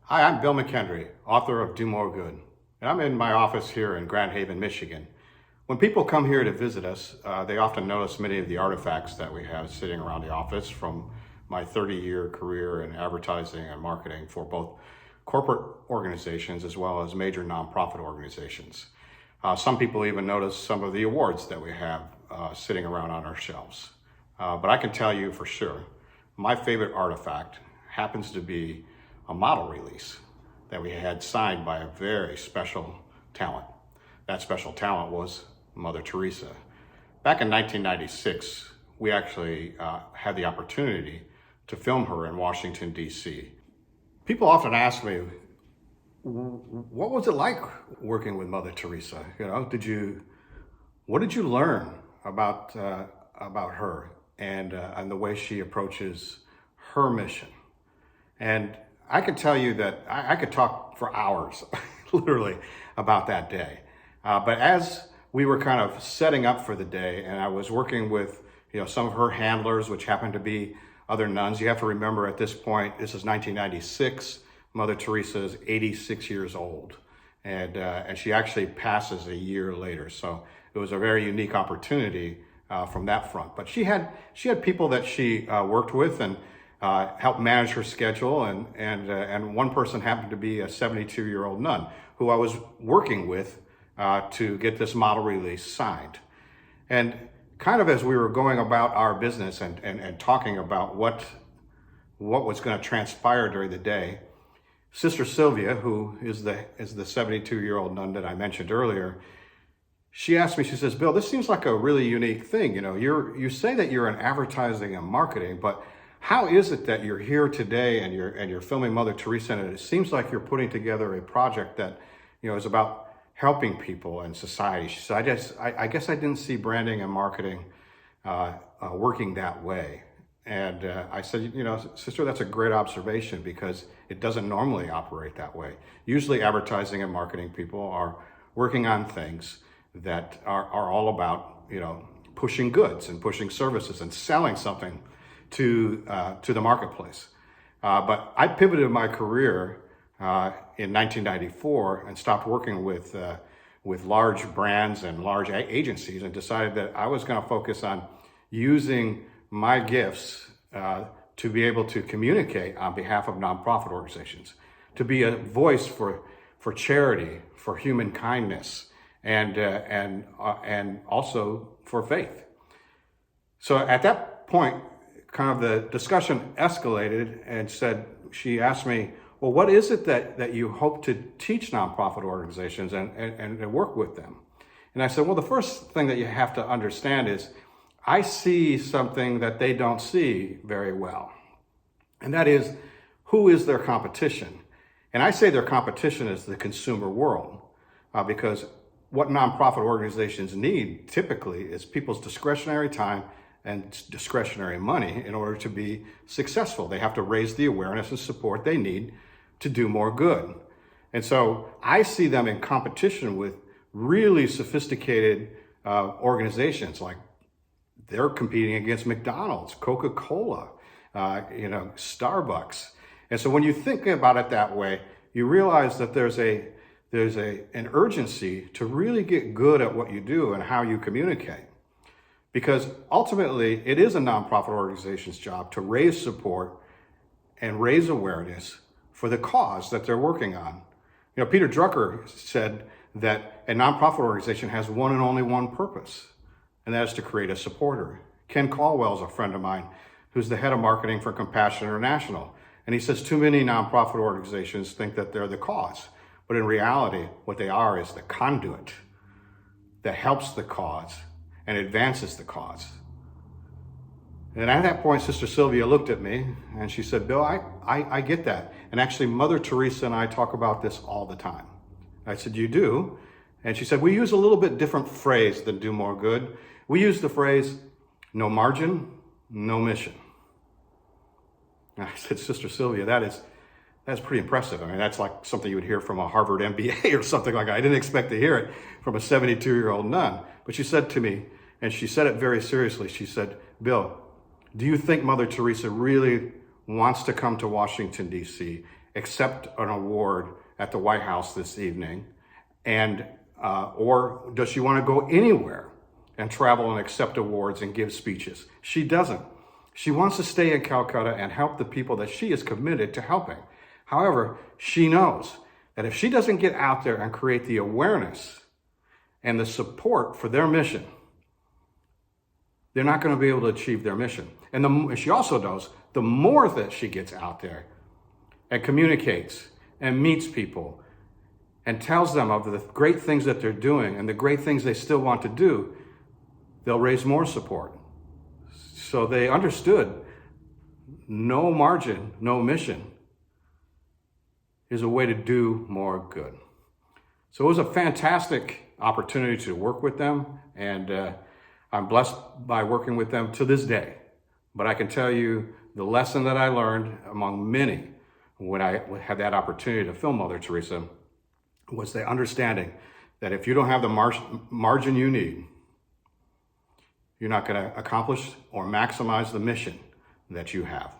Hi, I'm Bill McKendry, author of Do More Good, and I'm in my office here in Grand Haven, Michigan. When people come here to visit us, they often notice many of the artifacts that we have sitting around the office from my 30-year career in advertising and marketing for both corporate organizations as well as major nonprofit organizations. Some people even notice some of the awards that we have sitting around on our shelves. But I can tell you for sure, my favorite artifact happens to be a model release that we had signed by a very special talent. That special talent was Mother Teresa. Back in 1996, we actually had the opportunity to film her in Washington, D.C. People often ask me, what was it like working with Mother Teresa? What did you learn about her and the way she approaches her mission? And I could tell you that I could talk for hours, literally, about that day. But as we were kind of setting up for the day, and I was working with some of her handlers, which happened to be other nuns. You have to remember at this point, this is 1996. Mother Teresa is 86 years old, and she actually passes a year later. So it was a very unique opportunity from that front. But she had people that she worked with and helped manage her schedule, and one person happened to be a 72-year-old nun who I was working with to get this model release signed. And kind of as we were going about our business and talking about what was going to transpire during the day, Sister Sylvia, who is the 72-year-old nun that I mentioned earlier, she asked me, she says, Bill, this seems like a really unique thing. You say that you're in advertising and marketing, but how is it that you're here today and you're filming Mother Teresa, and it seems like you're putting together a project that is about helping people and society? She said, I guess I didn't see branding and marketing working that way. And I said, sister, that's a great observation, because it doesn't normally operate that way. Usually advertising and marketing people are working on things that are all about, pushing goods and pushing services and selling something to the marketplace. But I pivoted my career in 1994 and stopped working with large brands and large agencies, and decided that I was going to focus on using my gifts to be able to communicate on behalf of nonprofit organizations, to be a voice for charity, for human kindness, and also for faith. So at that point, kind of the discussion escalated, and she asked me, well, what is it that you hope to teach nonprofit organizations and work with them? And I said, well, the first thing that you have to understand is I see something that they don't see very well. And that is, who is their competition? And I say their competition is the consumer world, because what nonprofit organizations need typically is people's discretionary time and discretionary money in order to be successful. They have to raise the awareness and support they need to do more good. And so I see them in competition with really sophisticated organizations, like they're competing against McDonald's, Coca-Cola, Starbucks. And so when you think about it that way, you realize that there's an urgency to really get good at what you do and how you communicate. Because ultimately, it is a nonprofit organization's job to raise support and raise awareness for the cause that they're working on. Peter Drucker said that a nonprofit organization has one and only one purpose, and that is to create a supporter. Ken Caldwell is a friend of mine who's the head of marketing for Compassion International. And he says too many nonprofit organizations think that they're the cause. But in reality, what they are is the conduit that helps the cause and advances the cause. And at that point, Sister Sylvia looked at me and she said, Bill, I get that. And actually, Mother Teresa and I talk about this all the time. I said, you do? And she said, we use a little bit different phrase than do more good. We use the phrase, no margin, no mission. And I said, Sister Sylvia, that's pretty impressive. I mean, that's like something you would hear from a Harvard MBA or something like that. I didn't expect to hear it from a 72-year-old nun. But she said to me, and she said it very seriously, she said, Bill, do you think Mother Teresa really wants to come to Washington, D.C. accept an award at the White House this evening, and or does she want to go anywhere and travel and accept awards and give speeches? She doesn't. She wants to stay in Calcutta and help the people that she is committed to helping. However, she knows that if she doesn't get out there and create the awareness and the support for their mission, they're not going to be able to achieve their mission. And she also knows the more that she gets out there and communicates and meets people and tells them of the great things that they're doing and the great things they still want to do, they'll raise more support. So they understood no margin, no mission is a way to do more good. So it was a fantastic opportunity to work with them, and I'm blessed by working with them to this day. But I can tell you the lesson that I learned among many when I had that opportunity to film Mother Teresa was the understanding that if you don't have the margin you need, you're not going to accomplish or maximize the mission that you have.